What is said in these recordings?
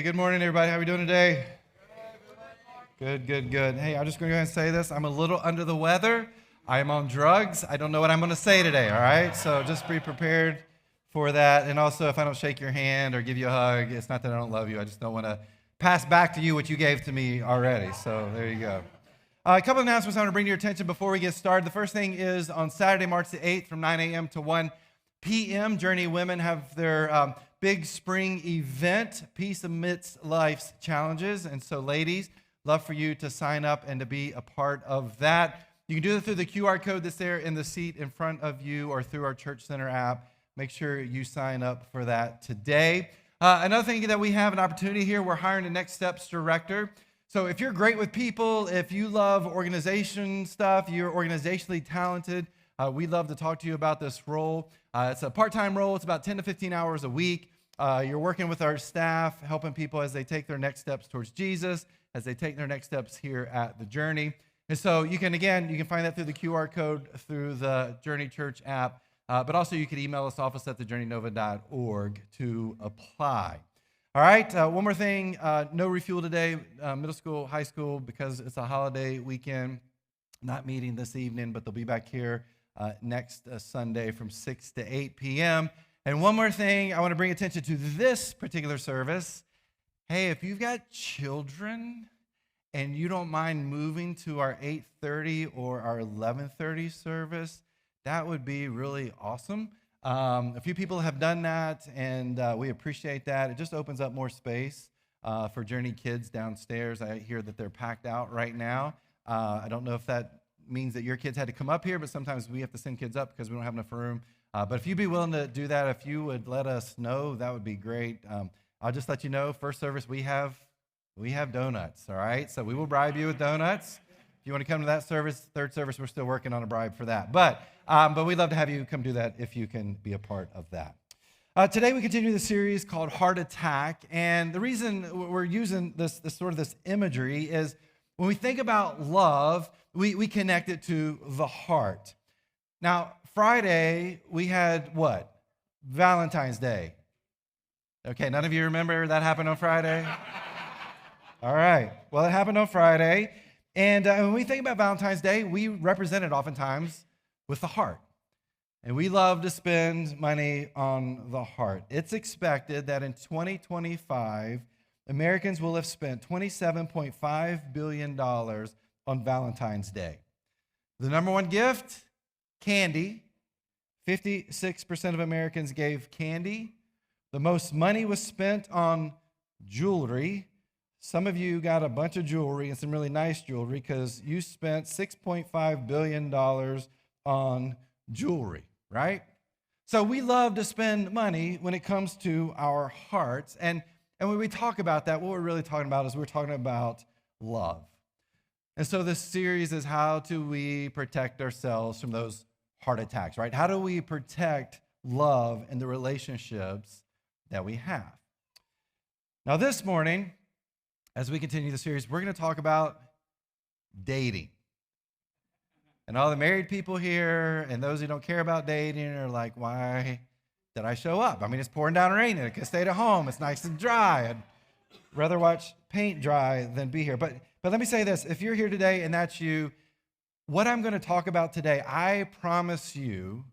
good morning, everybody. How are we doing today? Good. Hey, I'm just going to go ahead and say this. I'm a little under the weather. I am on drugs. I don't know what I'm going to say today, all right? So just be prepared for that. And also, if I don't shake your hand or give you a hug, it's not that I don't love you. I just don't want to pass back to you what you gave to me already. So there you go. A couple of announcements I want to bring to your attention before we get started. The first thing is on Saturday, March the 8th from 9 a.m. to 1 p.m., Journey Women have their big spring event, Peace Amidst Life's Challenges. And so, ladies, love for you to sign up and to be a part of that. You can do it through the QR code that's there in the seat in front of you or through our Church Center app. Make sure you sign up for that today. Another thing that we have an opportunity here, we're hiring a Next Steps director. So if you're great with people, if you love organization stuff, you're organizationally talented, we'd love to talk to you about this role. It's a part-time role. It's about 10 to 15 hours a week. You're working with our staff, helping people as they take their next steps towards Jesus, as they take their next steps here at the Journey. And so you can find that through the QR code through the Journey Church app, but also you can email us, office@thejourneynova.org to apply. All right, one more thing, no refuel today, middle school, high school, because it's a holiday weekend, not meeting this evening, but they'll be back here next Sunday from 6 to 8 p.m. And one more thing, I want to bring attention to this particular service. Hey, if you've got children and you don't mind moving to our 8:30 or our 11:30 service, that would be really awesome. A few people have done that, and we appreciate that. It just opens up more space for Journey kids downstairs. I hear that they're packed out right now. I don't know if that means that your kids had to come up here, but sometimes we have to send kids up because we don't have enough room. But if you'd be willing to do that, if you would let us know, that would be great. I'll just let you know, first service, we have donuts, all right? So we will bribe you with donuts. If you want to come to that service, third service, we're still working on a bribe for that. But we'd love to have you come do that if you can be a part of that. Today we continue the series called Heart Attack, and the reason we're using this imagery is when we think about love, we connect it to the heart. Now, Friday, we had what? Valentine's Day. Okay, none of you remember that happened on Friday? All right, well, it happened on Friday. And when we think about Valentine's Day, we represent it oftentimes with the heart. And we love to spend money on the heart. It's expected that in 2025, Americans will have spent $27.5 billion on Valentine's Day. The number one gift, candy. 56% of Americans gave candy. The most money was spent on jewelry. Some of you got a bunch of jewelry and some really nice jewelry because you spent $6.5 billion on jewelry, right? So we love to spend money when it comes to our hearts. And when we talk about that, what we're really talking about is we're talking about love. And so this series is how do we protect ourselves from those heart attacks, right? How do we protect love and the relationships that we have? Now this morning, as we continue the series, we're going to talk about dating. And all the married people here and those who don't care about dating are like, why did I show up? I mean, it's pouring down rain and I could stay at home. It's nice and dry. I'd rather watch paint dry than be here. But let me say this. If you're here today and that's you, what I'm going to talk about today, I promise you,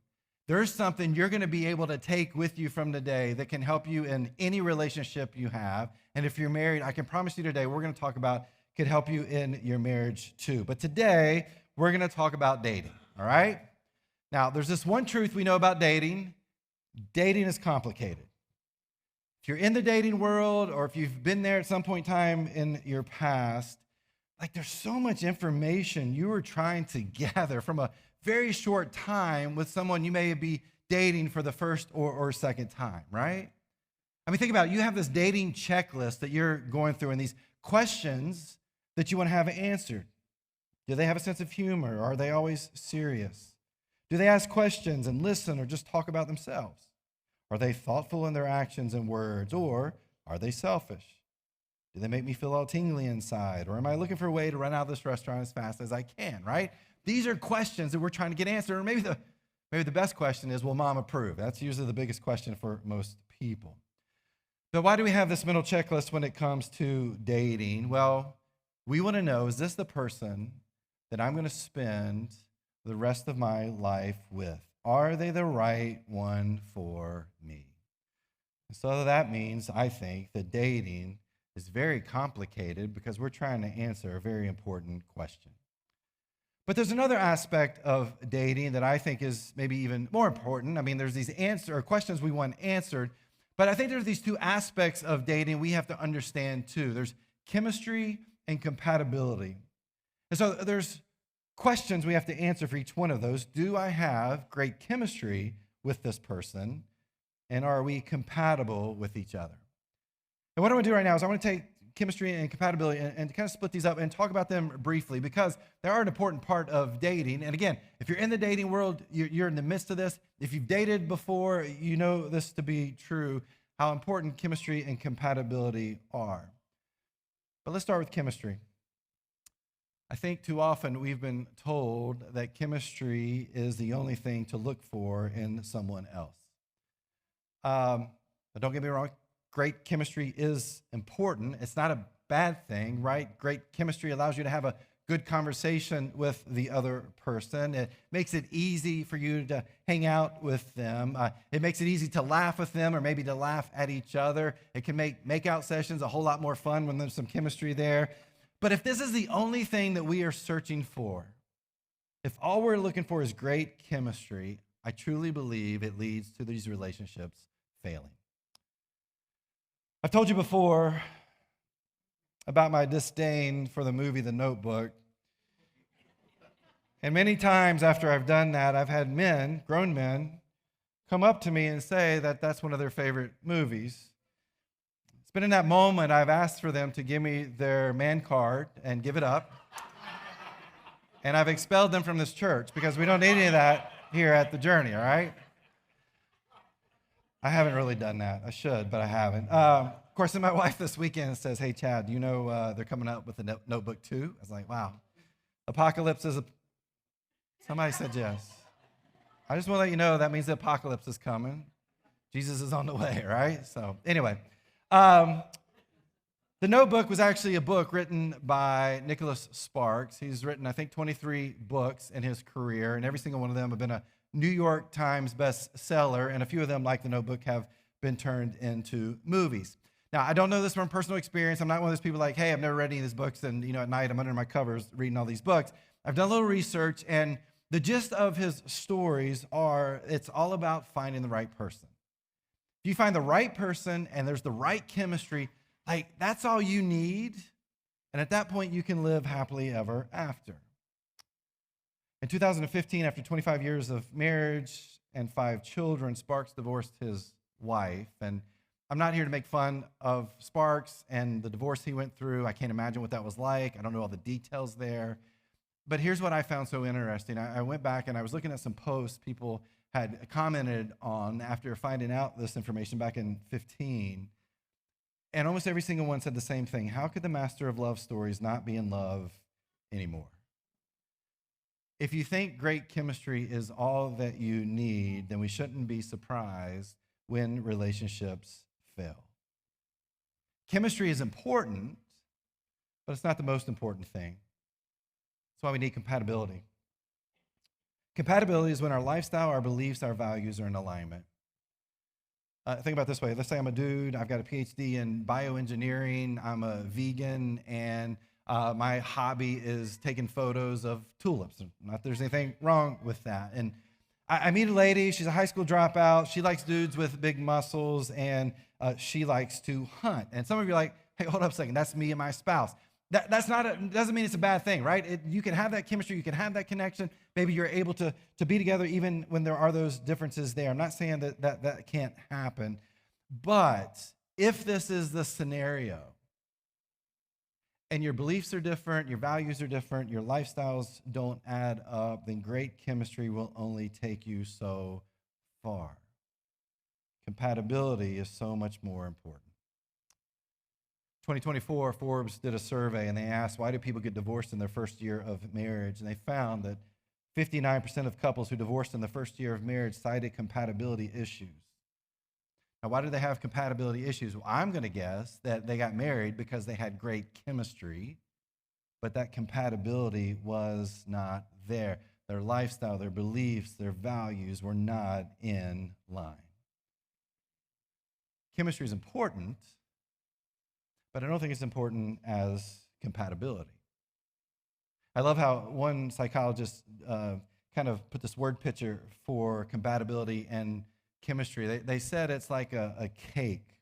there's something you're going to be able to take with you from today that can help you in any relationship you have. And if you're married, I can promise you today, we're going to talk about could help you in your marriage too. But today, we're going to talk about dating, all right? Now, there's this one truth we know about dating. Dating is complicated. If you're in the dating world or if you've been there at some point in time in your past, like there's so much information you are trying to gather from a very short time with someone you may be dating for the first or second time, right? I mean, think about it. You have this dating checklist that you're going through and these questions that you want to have answered. Do they have a sense of humor? Are they always serious? Do they ask questions and listen or just talk about themselves? Are they thoughtful in their actions and words, or are they selfish? Do they make me feel all tingly inside? Or am I looking for a way to run out of this restaurant as fast as I can, right? These are questions that we're trying to get answered. Or maybe the best question is, will mom approve? That's usually the biggest question for most people. So why do we have this mental checklist when it comes to dating? Well, we want to know, is this the person that I'm going to spend the rest of my life with? Are they the right one for me? So that means, I think, that dating is very complicated because we're trying to answer a very important question. But there's another aspect of dating that I think is maybe even more important. I mean, there's these questions we want answered, but I think there's these two aspects of dating we have to understand too. There's chemistry and compatibility. And so there's questions we have to answer for each one of those. Do I have great chemistry with this person? And are we compatible with each other? And what I want to do right now is I want to take chemistry and compatibility and kind of split these up and talk about them briefly because they are an important part of dating. And again, if you're in the dating world, you're in the midst of this. If you've dated before, you know this to be true, how important chemistry and compatibility are. But let's start with chemistry. I think too often we've been told that chemistry is the only thing to look for in someone else. But don't get me wrong, great chemistry is important. It's not a bad thing, right? Great chemistry allows you to have a good conversation with the other person. It makes it easy for you to hang out with them. It makes it easy to laugh with them or maybe to laugh at each other. It can make makeout sessions a whole lot more fun when there's some chemistry there. But if this is the only thing that we are searching for, if all we're looking for is great chemistry, I truly believe it leads to these relationships failing. I've told you before about my disdain for the movie The Notebook. And many times after I've done that, I've had men, grown men, come up to me and say that that's one of their favorite movies. It's been in that moment I've asked for them to give me their man card and give it up. And I've expelled them from this church because we don't need any of that here at The Journey, all right? I haven't really done that. I should, but I haven't. Of course, then my wife this weekend says, hey, Chad, you know they're coming out with the Notebook 2? I was like, wow. Apocalypse is Somebody said yes. I just want to let you know that means the apocalypse is coming. Jesus is on the way, right? So anyway, The Notebook was actually a book written by Nicholas Sparks. He's written, I think, 23 books in his career, and every single one of them have been a New York Times bestseller, and a few of them, like The Notebook, have been turned into movies. Now, I don't know this from personal experience. I'm not one of those people like, hey, I've never read any of these books, and at night I'm under my covers reading all these books. I've done a little research, and the gist of his stories it's all about finding the right person. If you find the right person and there's the right chemistry, that's all you need, and at that point, you can live happily ever after. In 2015, after 25 years of marriage and 5 children, Sparks divorced his wife. And I'm not here to make fun of Sparks and the divorce he went through. I can't imagine what that was like. I don't know all the details there. But here's what I found so interesting. I went back and I was looking at some posts people had commented on after finding out this information back in 15. And almost every single one said the same thing. How could the master of love stories not be in love anymore? If you think great chemistry is all that you need, then we shouldn't be surprised when relationships fail. Chemistry is important, but it's not the most important thing. That's why we need compatibility. Compatibility is when our lifestyle, our beliefs, our values are in alignment. Think about it this way. Let's say I'm a dude, I've got a PhD in bioengineering, I'm a vegan, and my hobby is taking photos of tulips. Not that there's anything wrong with that. And I meet a lady, she's a high school dropout, she likes dudes with big muscles, and she likes to hunt. And some of you are like, hey, hold up a second, that's me and my spouse. Doesn't mean it's a bad thing, right? You can have that chemistry, you can have that connection. Maybe you're able to be together even when there are those differences there. I'm not saying that can't happen. But if this is the scenario, and your beliefs are different, your values are different, your lifestyles don't add up, then great chemistry will only take you so far. Compatibility is so much more important. 2024, Forbes did a survey and they asked, why do people get divorced in their first year of marriage? And they found that 59% of couples who divorced in the first year of marriage cited compatibility issues. Now, why did they have compatibility issues? Well, I'm going to guess that they got married because they had great chemistry, but that compatibility was not there. Their lifestyle, their beliefs, their values were not in line. Chemistry is important, but I don't think it's important as compatibility. I love how one psychologist kind of put this word picture for compatibility and chemistry. They said it's like a cake.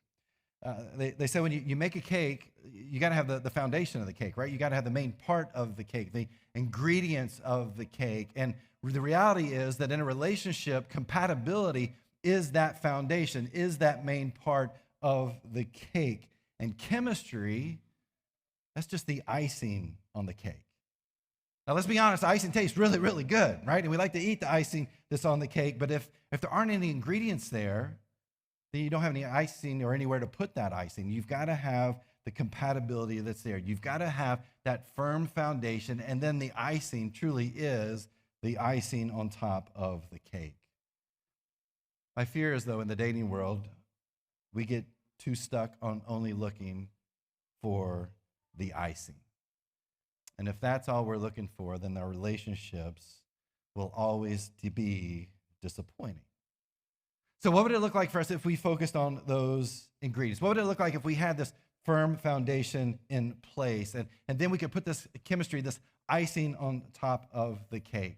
They said when you make a cake, you got to have the foundation of the cake, right? You got to have the main part of the cake, the ingredients of the cake. And the reality is that in a relationship, compatibility is that foundation, is that main part of the cake. And chemistry, that's just the icing on the cake. Now, let's be honest, icing tastes really, really good, right? And we like to eat the icing that's on the cake, but if there aren't any ingredients there, then you don't have any icing or anywhere to put that icing. You've got to have the compatibility that's there. You've got to have that firm foundation, and then the icing truly is the icing on top of the cake. My fear is, though, in the dating world, we get too stuck on only looking for the icing. And if that's all we're looking for, then our relationships will always be disappointing. So what would it look like for us if we focused on those ingredients? What would it look like if we had this firm foundation in place and then we could put this chemistry, this icing on top of the cake?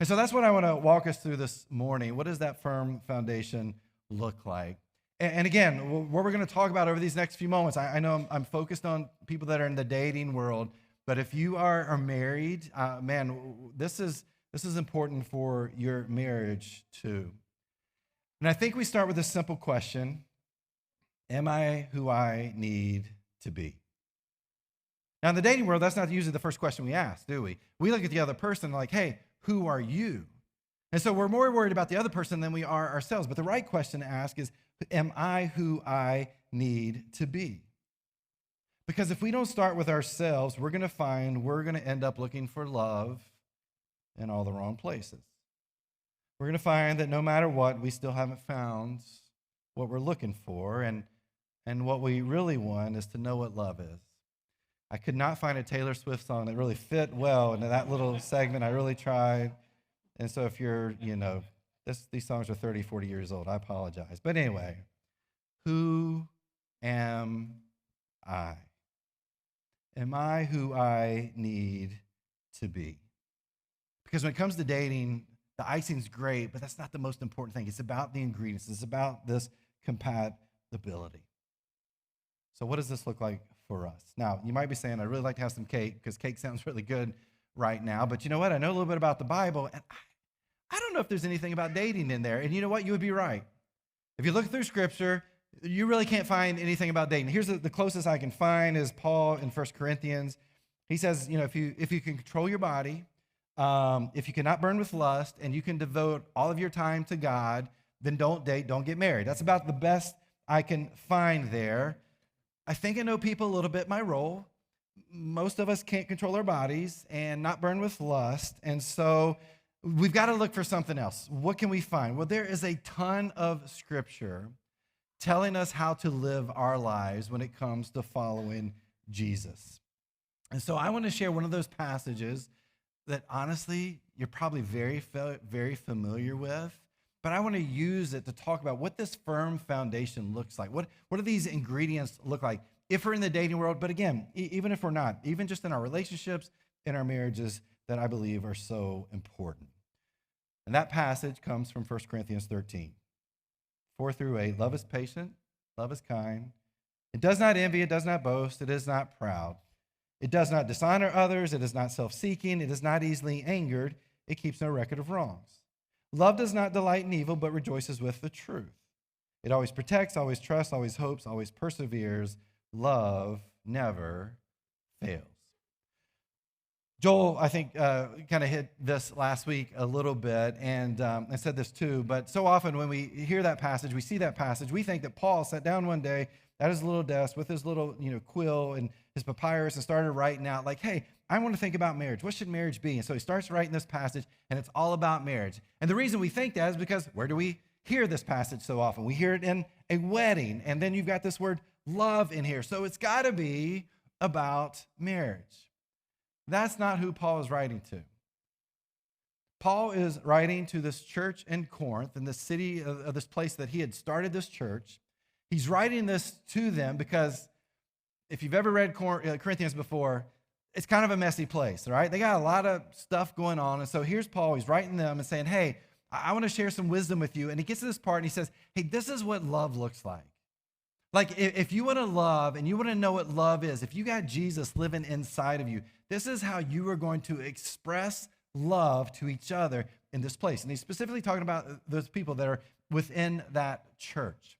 And so that's what I want to walk us through this morning. What does that firm foundation look like? And again, what we're going to talk about over these next few moments, I know I'm focused on people that are in the dating world, but if you are married, man, this is important for your marriage too. And I think we start with a simple question: am I who I need to be? Now, in the dating world, that's not usually the first question we ask, do we? We look at the other person like, hey, who are you? And so we're more worried about the other person than we are ourselves. But the right question to ask is, am I who I need to be? Because if we don't start with ourselves, we're going to end up looking for love in all the wrong places. We're going to find that no matter what, we still haven't found what we're looking for. And what we really want is to know what love is. I could not find a Taylor Swift song that really fit well into that little segment. I really tried. And so if you're, these songs are 30, 40 years old. I apologize. But anyway, who am I? Am I who I need to be? Because when it comes to dating, the icing's great, but that's not the most important thing. It's about the ingredients. It's about this compatibility. So what does this look like for us? Now, you might be saying, I'd really like to have some cake because cake sounds really good right now. But you know what? I know a little bit about the Bible, and I don't know if there's anything about dating in there. And you know what? You would be right. If you look through Scripture, you really can't find anything about dating. Here's the closest I can find is Paul in 1 Corinthians. He says, if you can control your body, if you cannot burn with lust, and you can devote all of your time to God, then don't date, don't get married. That's about the best I can find there. I think I know people a little bit my role. Most of us can't control our bodies and not burn with lust, and so we've got to look for something else. What can we find? Well, there is a ton of Scripture telling us how to live our lives when it comes to following Jesus. And so I want to share one of those passages that honestly you're probably very, very familiar with, but I want to use it to talk about what this firm foundation looks like. What do these ingredients look like if we're in the dating world? But again, even if we're not, even just in our relationships, in our marriages, that I believe are so important. And that passage comes from 1 Corinthians 13. 4-8, love is patient, love is kind. It does not envy, it does not boast, it is not proud. It does not dishonor others, it is not self-seeking, it is not easily angered, it keeps no record of wrongs. Love does not delight in evil, but rejoices with the truth. It always protects, always trusts, always hopes, always perseveres. Love never fails. Joel, I think, kind of hit this last week a little bit, and I said this too, but so often when we hear that passage, we see that passage, we think that Paul sat down one day at his little desk with his little quill and his papyrus and started writing out like, hey, I want to think about marriage. What should marriage be? And so he starts writing this passage, and it's all about marriage. And the reason we think that is because where do we hear this passage so often. We hear it in a wedding, and then you've got this word love in here. So it's got to be about marriage. That's not who Paul is writing to. Paul is writing to this church in Corinth, in the city of this place that he had started this church. He's writing this to them because if you've ever read Corinthians before, it's kind of a messy place, right? They got a lot of stuff going on. And so here's Paul. He's writing them and saying, hey, I want to share some wisdom with you. And he gets to this part and he says, hey, this is what love looks like. Like if you want to love and you want to know what love is, if you got Jesus living inside of you, this is how you are going to express love to each other in this place. And he's specifically talking about those people that are within that church.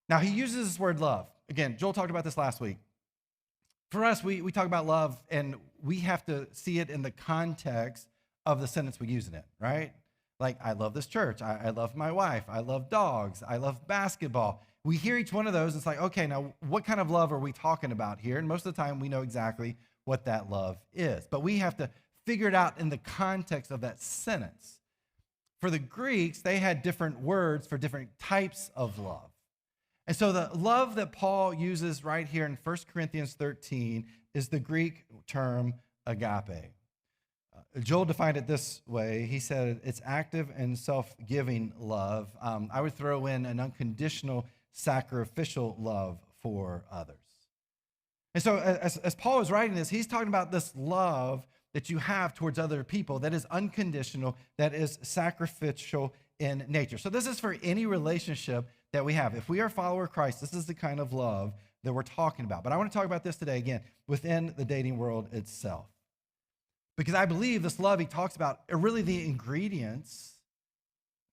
Now, he uses this word love. Again, Joel talked about this last week. For us, we talk about love, and we have to see it in the context of the sentence we use in it, right? Like, I love this church. I love my wife. I love dogs. I love basketball. We hear each one of those. It's like, okay, now what kind of love are we talking about here? And most of the time, we know exactly what that love is. But we have to figure it out in the context of that sentence. For the Greeks, they had different words for different types of love. And so the love that Paul uses right here in 1 Corinthians 13 is the Greek term agape. Joel defined it this way. He said it's active and self-giving love. I would throw in an unconditional sacrificial love for others. And so as Paul is writing this, he's talking about this love that you have towards other people that is unconditional, that is sacrificial in nature. So this is for any relationship that we have. If we are a follower of Christ, this is the kind of love that we're talking about. But I want to talk about this today, again, within the dating world itself. Because I believe this love he talks about are really the ingredients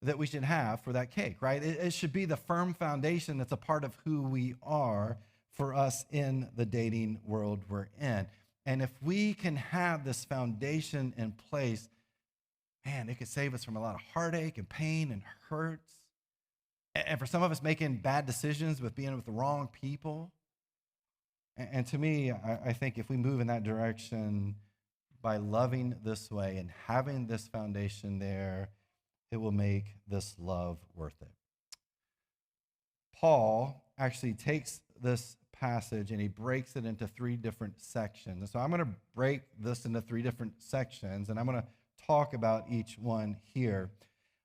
that we should have for that cake, right? It should be the firm foundation that's a part of who we are for us in the dating world we're in. And if we can have this foundation in place, man, it could save us from a lot of heartache and pain and hurts. And for some of us, making bad decisions with being with the wrong people. And to me, I think if we move in that direction by loving this way and having this foundation there, it will make this love worth it. Paul actually takes this passage and he breaks it into 3 different sections. And so I'm going to break this into 3 different sections, and I'm going to talk about each one here.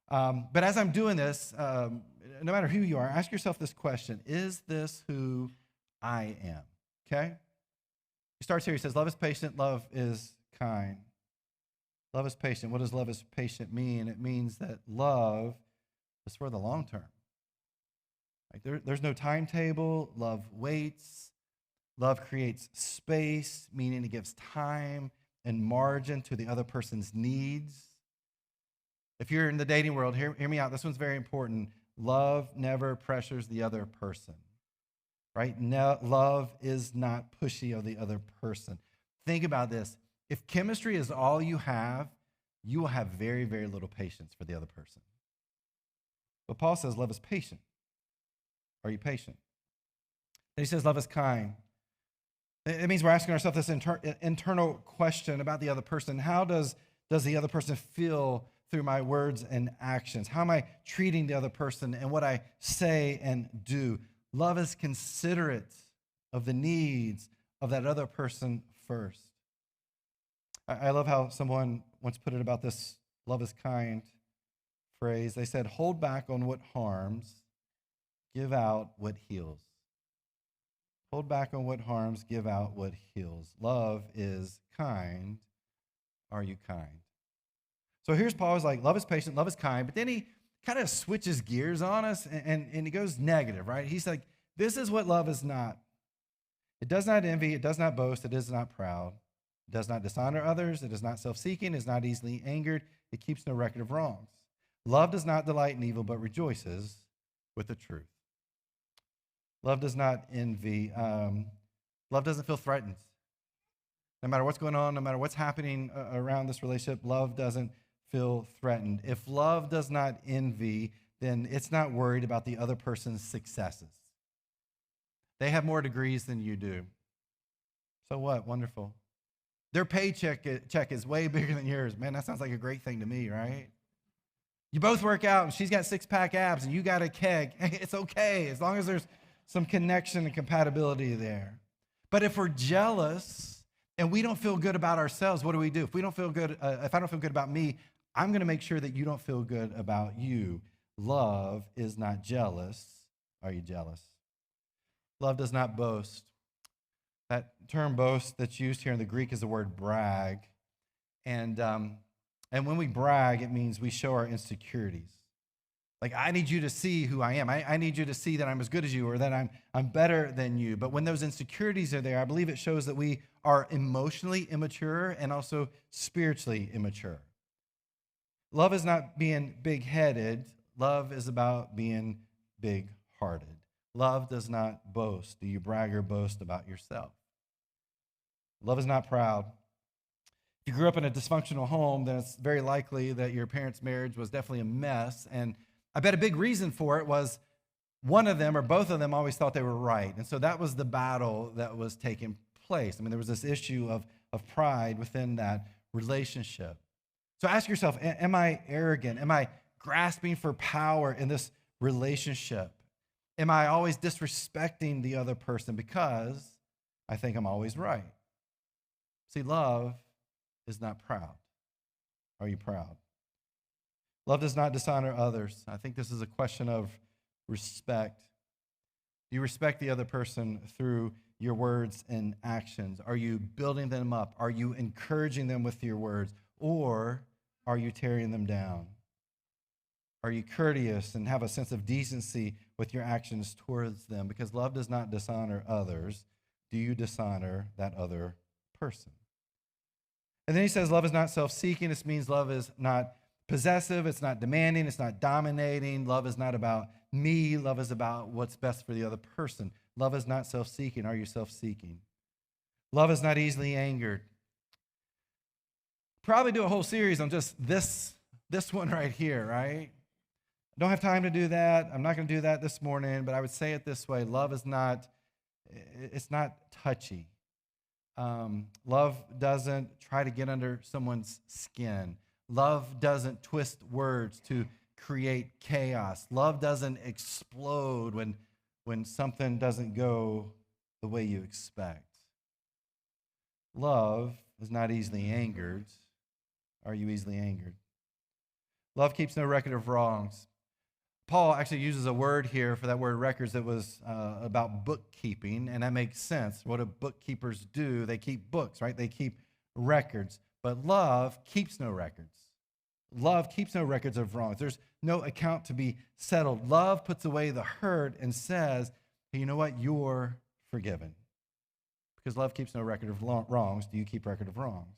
But as I'm doing this, no matter who you are, ask yourself this question: is this who I am? Okay? He starts here. He says, love is patient, love is kind. Love is patient. What does love is patient mean? It means that love is for the long term. Like there's no timetable. Love waits. Love creates space, meaning it gives time and margin to the other person's needs. If you're in the dating world, hear me out. This one's very important. Love never pressures the other person, right? No, love is not pushy of the other person. Think about this. If chemistry is all you will have very, very little patience for the other person. But Paul says love is patient. Are you patient? Then he says love is kind. It means we're asking ourselves this internal question about the other person. How does the other person feel through my words and actions? How am I treating the other person and what I say and do? Love is considerate of the needs of that other person first. I love how someone once put it about this love is kind phrase. They said, hold back on what harms, give out what heals. Hold back on what harms, give out what heals. Love is kind. Are you kind? So here's Paul's like, love is patient, love is kind, but then he kind of switches gears on us and he goes negative, right? He's like, this is what love is not. It does not envy, it does not boast, it is not proud. It does not dishonor others, it is not self-seeking, it is not easily angered, it keeps no record of wrongs. Love does not delight in evil, but rejoices with the truth. Love does not envy. Love doesn't feel threatened. No matter what's going on, no matter what's happening around this relationship, love doesn't feel threatened. If love does not envy, then it's not worried about the other person's successes. They have more degrees than you do. So what? Wonderful. Their paycheck is way bigger than yours. Man, that sounds like a great thing to me, right? You both work out and she's got six-pack abs and you got a keg. It's okay as long as there's some connection and compatibility there. But if we're jealous and we don't feel good about ourselves, what do we do? If we don't feel good, if I don't feel good about me, I'm going to make sure that you don't feel good about you. Love is not jealous. Are you jealous? Love does not boast. That term boast that's used here in the Greek is the word brag. And when we brag, it means we show our insecurities. Like, I need you to see who I am. I need you to see that I'm as good as you or that I'm better than you. But when those insecurities are there, I believe it shows that we are emotionally immature and also spiritually immature. Love is not being big-headed. Love is about being big-hearted. Love does not boast. Do you brag or boast about yourself? Love is not proud. If you grew up in a dysfunctional home, then it's very likely that your parents' marriage was definitely a mess. And I bet a big reason for it was one of them or both of them always thought they were right. And so that was the battle that was taking place. I mean, there was this issue of pride within that relationship. So ask yourself, am I arrogant? Am I grasping for power in this relationship? Am I always disrespecting the other person because I think I'm always right? See, love is not proud. Are you proud? Love does not dishonor others. I think this is a question of respect. Do you respect the other person through your words and actions? Are you building them up? Are you encouraging them with your words? Or are you tearing them down? Are you courteous and have a sense of decency with your actions towards them? Because love does not dishonor others. Do you dishonor that other person? And then he says love is not self-seeking. This means love is not possessive. It's not demanding. It's not dominating. Love is not about me. Love is about what's best for the other person. Love is not self-seeking. Are you self-seeking? Love is not easily angered. Probably do a whole series on just this one right here, right? Don't have time to do that. I'm not going to do that this morning, but I would say it this way. Love is not, it's not touchy. Love doesn't try to get under someone's skin. Love doesn't twist words to create chaos. Love doesn't explode when something doesn't go the way you expect. Love is not easily angered. Are you easily angered? Love keeps no record of wrongs. Paul actually uses a word here for that word records that was about bookkeeping, and that makes sense. What do bookkeepers do? They keep books, right? They keep records. But love keeps no records. Love keeps no records of wrongs. There's no account to be settled. Love puts away the hurt and says, hey, you know what? You're forgiven. Because love keeps no record of wrongs. Do you keep record of wrongs?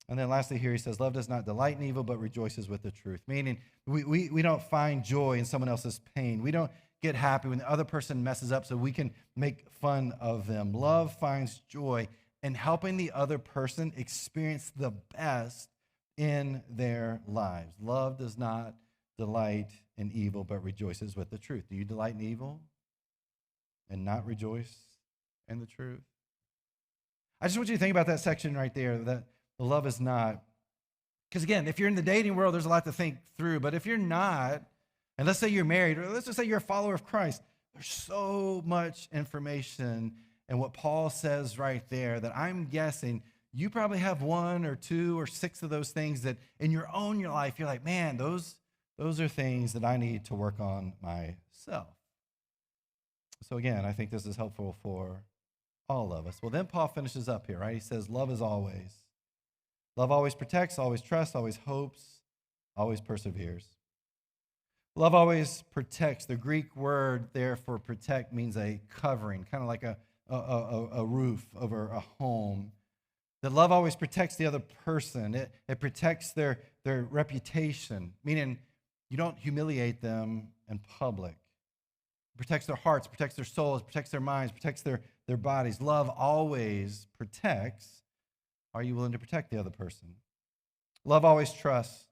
And then lastly here he says, love does not delight in evil, but rejoices with the truth. Meaning we don't find joy in someone else's pain. We don't get happy when the other person messes up so we can make fun of them. Love finds joy in helping the other person experience the best in their lives. Love does not delight in evil, but rejoices with the truth. Do you delight in evil and not rejoice in the truth? I just want you to think about that section right there, that love is not. Because again, if you're in the dating world, there's a lot to think through. But if you're not, and let's say you're married, or let's just say you're a follower of Christ, there's so much information in what Paul says right there that I'm guessing you probably have one or two or six of those things that in your own life, you're like, man, those are things that I need to work on myself. So again, I think this is helpful for all of us. Well, then Paul finishes up here, right? He says, love is always. Love always protects, always trusts, always hopes, always perseveres. Love always protects. The Greek word there for protect means a covering, kind of like a roof over a home. That love always protects the other person. It protects their reputation, meaning you don't humiliate them in public. It protects their hearts, protects their souls, protects their minds, protects their bodies. Love always protects. Are you willing to protect the other person? Love always trusts.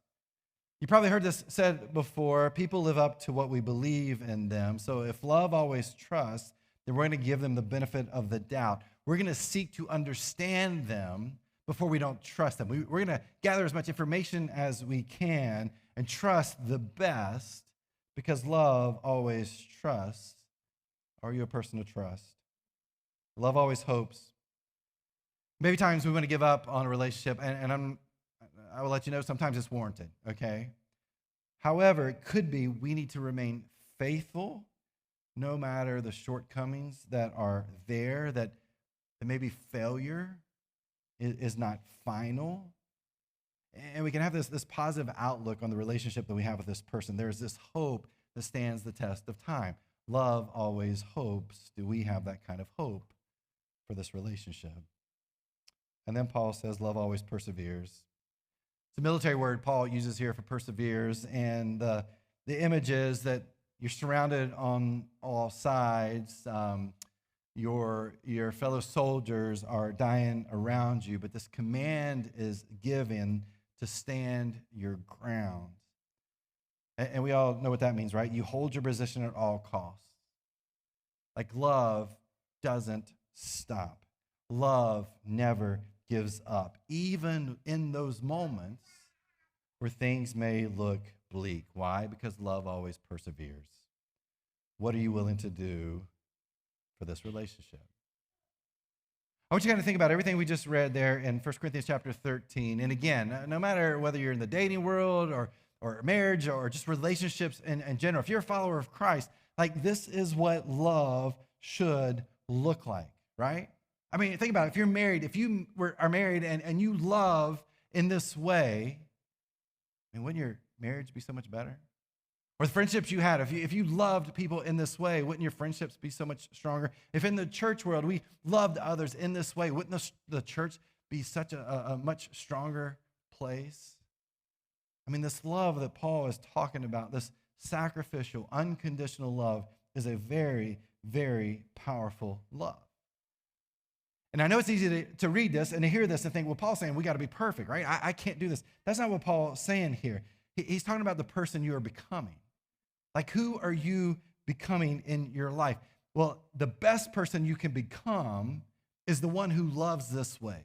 You probably heard this said before. People live up to what we believe in them. So if love always trusts, then we're going to give them the benefit of the doubt. We're going to seek to understand them before we don't trust them. We're going to gather as much information as we can and trust the best because love always trusts. Are you a person to trust? Love always hopes. Maybe times we want to give up on a relationship, and I will let you know sometimes it's warranted, okay? However, it could be we need to remain faithful no matter the shortcomings that are there, that maybe failure is not final. And we can have this positive outlook on the relationship that we have with this person. There's this hope that stands the test of time. Love always hopes. Do we have that kind of hope for this relationship? And then Paul says, love always perseveres. It's a military word Paul uses here for perseveres, and the image is that you're surrounded on all sides. Your fellow soldiers are dying around you, but this command is given to stand your ground. And we all know what that means, right? You hold your position at all costs. Like love doesn't stop. Love never gives up, even in those moments where things may look bleak. Why? Because love always perseveres. What are you willing to do for this relationship? I want you to kind of think about everything we just read there in 1 Corinthians chapter 13. And again, no matter whether you're in the dating world or marriage or just relationships in general, if you're a follower of Christ, like this is what love should look like, right? I mean, think about it. If you're married, if you are married and you love in this way, I mean, wouldn't your marriage be so much better? Or the friendships you had, if you loved people in this way, wouldn't your friendships be so much stronger? If in the church world we loved others in this way, wouldn't the church be such a much stronger place? I mean, this love that Paul is talking about, this sacrificial, unconditional love, is a very, very powerful love. And I know it's easy to read this and to hear this and think, well, Paul's saying we got to be perfect, right? I can't do this. That's not what Paul's saying here. He's talking about the person you are becoming. Like, who are you becoming in your life? Well, the best person you can become is the one who loves this way,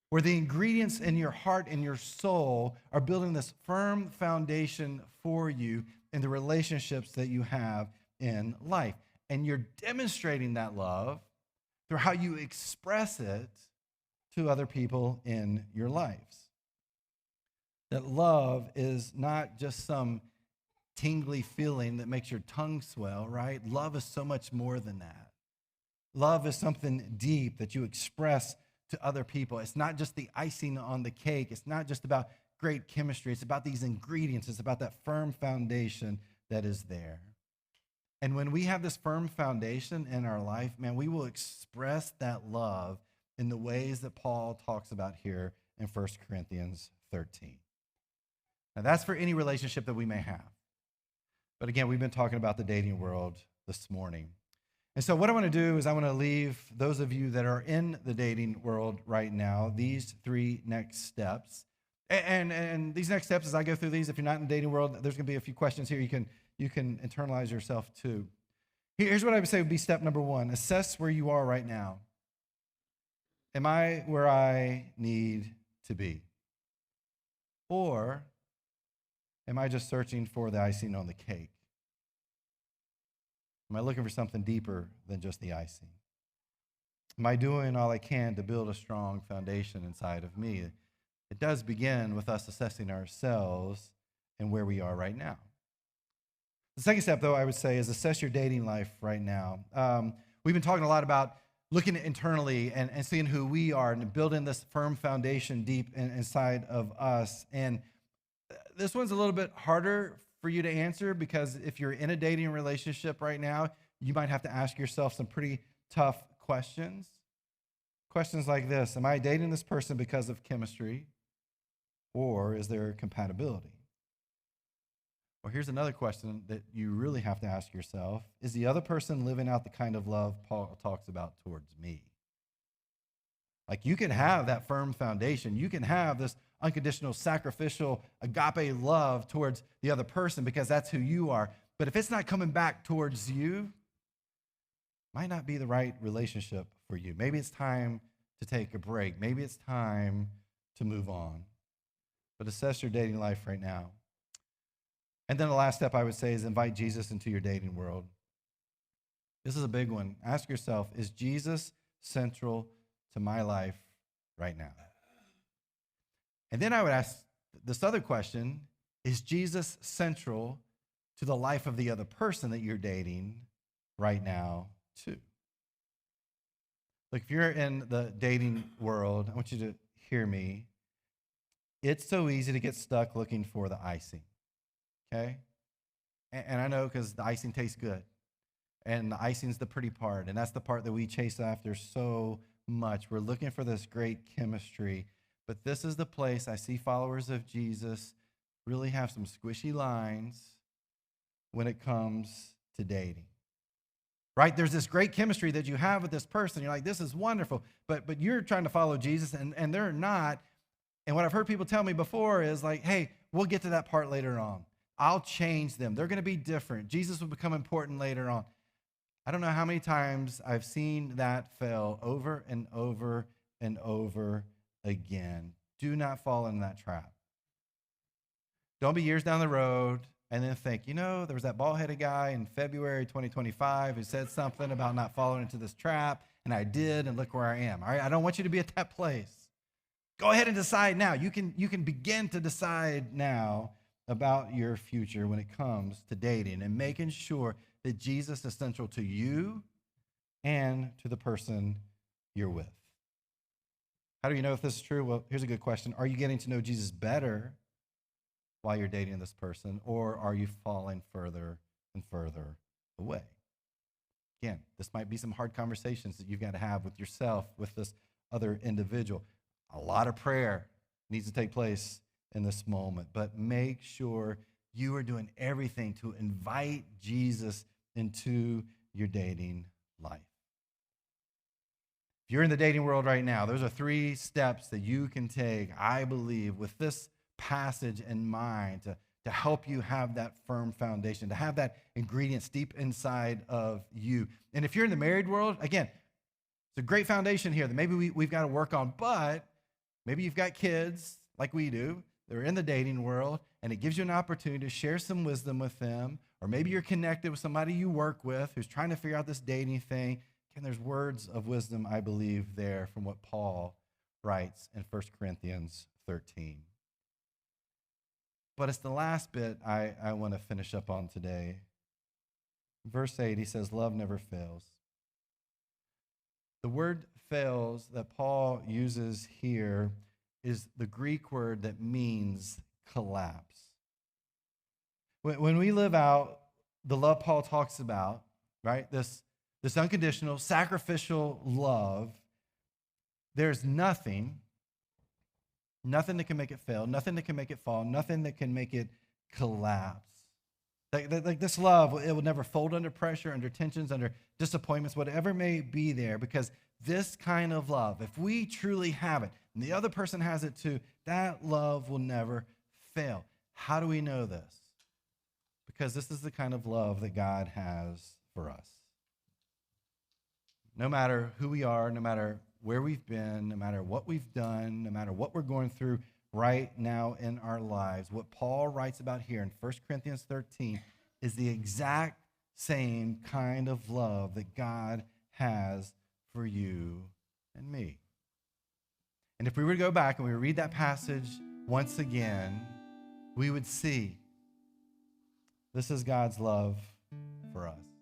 where the ingredients in your heart and your soul are building this firm foundation for you in the relationships that you have in life. And you're demonstrating that love through how you express it to other people in your lives. That love is not just some tingly feeling that makes your tongue swell, right? Love is so much more than that. Love is something deep that you express to other people. It's not just the icing on the cake. It's not just about great chemistry. It's about these ingredients. It's about that firm foundation that is there. And when we have this firm foundation in our life, man, we will express that love in the ways that Paul talks about here in 1 Corinthians 13. Now, that's for any relationship that we may have. But again, we've been talking about the dating world this morning. And so what I want to do is I want to leave those of you that are in the dating world right now these 3 next steps. And these next steps, as I go through these, if you're not in the dating world, there's going to be a few questions here you can internalize yourself to. Here's what I would say would be step number 1. Assess where you are right now. Am I where I need to be? Or am I just searching for the icing on the cake? Am I looking for something deeper than just the icing? Am I doing all I can to build a strong foundation inside of me? It does begin with us assessing ourselves and where we are right now. The second step, though, I would say is assess your dating life right now. We've been talking a lot about looking internally and seeing who we are and building this firm foundation deep inside of us. And this one's a little bit harder for you to answer because if you're in a dating relationship right now, you might have to ask yourself some pretty tough questions. Questions like this: am I dating this person because of chemistry, or is there compatibility? Or here's another question that you really have to ask yourself: is the other person living out the kind of love Paul talks about towards me? Like, you can have that firm foundation. You can have this unconditional, sacrificial, agape love towards the other person because that's who you are. But if it's not coming back towards you, it might not be the right relationship for you. Maybe it's time to take a break. Maybe it's time to move on. But assess your dating life right now. And then the last step I would say is invite Jesus into your dating world. This is a big one. Ask yourself, is Jesus central to my life right now? And then I would ask this other question, is Jesus central to the life of the other person that you're dating right now too? Look, if you're in the dating world, I want you to hear me. It's so easy to get stuck looking for the icing, okay? And I know because the icing tastes good. And the icing's the pretty part. And that's the part that we chase after so much. We're looking for this great chemistry. But this is the place I see followers of Jesus really have some squishy lines when it comes to dating. Right? There's this great chemistry that you have with this person. You're like, this is wonderful. But you're trying to follow Jesus, and they're not. And what I've heard people tell me before is like, hey, we'll get to that part later on. I'll change them. They're going to be different. Jesus will become important later on. I don't know how many times I've seen that fail over and over and over again. Do not fall into that trap. Don't be years down the road and then think, there was that bald-headed guy in February 2025 who said something about not falling into this trap, and I did, and look where I am. All right, I don't want you to be at that place. Go ahead and decide now. You can begin to decide now about your future when it comes to dating and making sure that Jesus is central to you and to the person you're with. How do you know if this is true? Well, here's a good question. Are you getting to know Jesus better while you're dating this person, or are you falling further and further away? Again, this might be some hard conversations that you've got to have with yourself, with this other individual. A lot of prayer needs to take place in this moment, but make sure you are doing everything to invite Jesus into your dating life. If you're in the dating world right now, those are 3 steps that you can take, I believe, with this passage in mind to help you have that firm foundation, to have that ingredient deep inside of you. And if you're in the married world, again, it's a great foundation here that maybe we've got to work on, but maybe you've got kids like we do. They're in the dating world, and it gives you an opportunity to share some wisdom with them. Or maybe you're connected with somebody you work with who's trying to figure out this dating thing. And there's words of wisdom, I believe, there from what Paul writes in 1 Corinthians 13. But it's the last bit I want to finish up on today. Verse 8, he says, love never fails. The word fails that Paul uses here is the Greek word that means collapse. When we live out the love Paul talks about, right, this unconditional, sacrificial love, there's nothing that can make it fail, nothing that can make it fall, nothing that can make it collapse. Like this love, it will never fold under pressure, under tensions, under disappointments, whatever may be there, because this kind of love, if we truly have it, and the other person has it too, that love will never fail. How do we know this? Because this is the kind of love that God has for us. No matter who we are, no matter where we've been, no matter what we've done, no matter what we're going through right now in our lives, what Paul writes about here in 1 Corinthians 13 is the exact same kind of love that God has for you and me. And if we were to go back and we read that passage once again, we would see this is God's love for us.